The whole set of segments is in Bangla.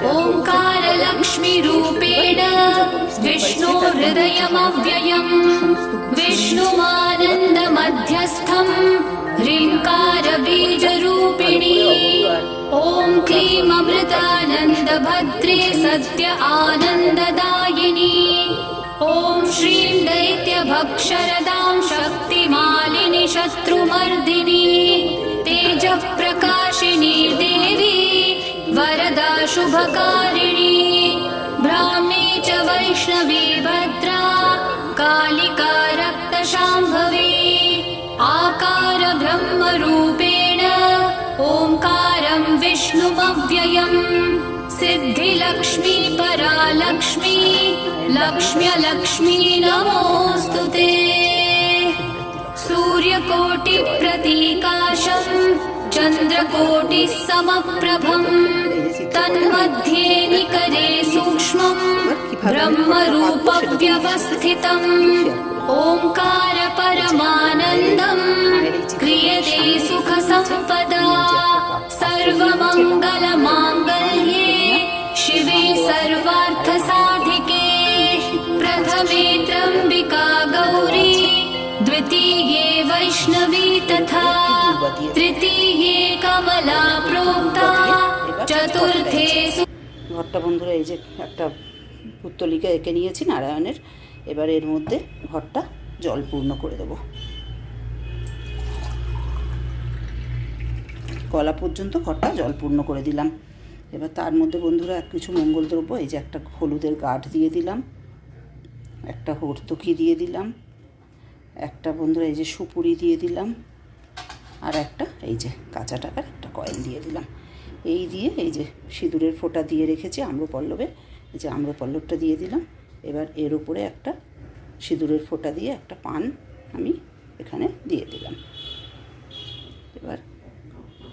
ओंकार लक्ष्मी रूपेण विष्णु हृदयमव्ययम् विष्णुमानन्द मध्यस्थं ह्रींकार बीजरूपिणी ॐ क्लीं अमृतानन्द भद्रे सत्य आनन्ददायिनी ॐ श्रीं दैत्यभक्षरदां शक्तिमालिनि शत्रुमर्दिनी तेजःप्रकाशिनी देवी वरदा शुभकारिणी ब्राह्मी च वैष्णवी भद्रा कालिका रक्तशाम्भवी आकार ब्रह्मरूपेण ओंकारं विष्णुमव्ययम् सिद्धिलक्ष्मी परालक्ष्मी लक्ष्म्यलक्ष्मी नमोऽस्तुते सूर्यकोटिप्रतीकाशं चन्द्रकोटिसमप्रभं तन्मध्ये निकरे सूक्ष्मं ब्रह्मरूपव्यवस्थितम् ओंकार परमानन्दं क्रियते सुखसम्पदा सर्वमङ्गलमाङ्गल्ये शिवे सर्वार्थसाधिके प्रथमे त्र्यम्बिका गौरी द्वितीये वैष्णवी तथा तृतीये कमला प्रोक्ता चतुर्थे। ঘরটা বন্ধুরা এই যে একটা পুত্তলিকা এঁকে নিয়েছি নারায়ণের। এবার এর মধ্যে ঘরটা জলপূর্ণ করে দেব, গলা পর্যন্ত ঘরটা জলপূর্ণ করে দিলাম। এবার তার মধ্যে বন্ধুরা কিছু মঙ্গলদ্রব্য, এই যে একটা হলুদের গাঁঠ দিয়ে দিলাম, একটা হর্তকি দিয়ে দিলাম, একটা বন্ধুরা এই যে সুপুরি দিয়ে দিলাম, আর একটা এই যে কাঁচা টাকার একটা কয়েন দিয়ে দিলাম। এই দিয়ে এই যে সিঁদুরের ফোঁটা দিয়ে রেখেছি আম্রপল্লবে, এই যে আম্রপল্লবটা দিয়ে দিলাম। এবার এর উপরে একটা সিঁদুরের ফোঁটা দিয়ে একটা পান আমি এখানে দিয়ে দিলাম। এবার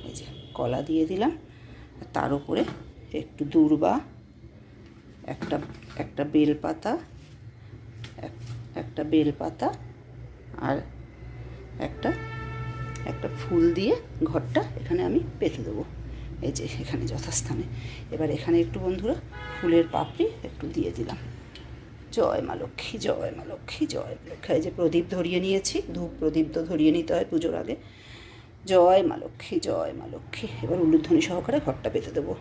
এই যে কলা দিয়ে দিলাম, তার উপরে একটু দূর্বা, একটা বেলপাতা, একটা বেলপাতা আর একটা ফুল দিয়ে ঘরটা এখানে আমি পেতে দেবো, এই যে এখানে যথাস্থানে। এবার এখানে একটু বন্ধুরা ফুলের পাপড়ি একটু দিয়ে দিলাম। জয় মা লক্ষ্মী, জয় মা লক্ষ্মী, জয় মা লক্ষ্মী। এই যে প্রদীপ ধরিয়ে নিয়েছি, ধূপ প্রদীপ তো ধরিয়ে নিতে হয় পুজোর আগে। জয় মা লক্ষ্মী, জয় মা লক্ষ্মী। এবার উলুধ্বনি সহকারে ঘরটা পেতে দেবো।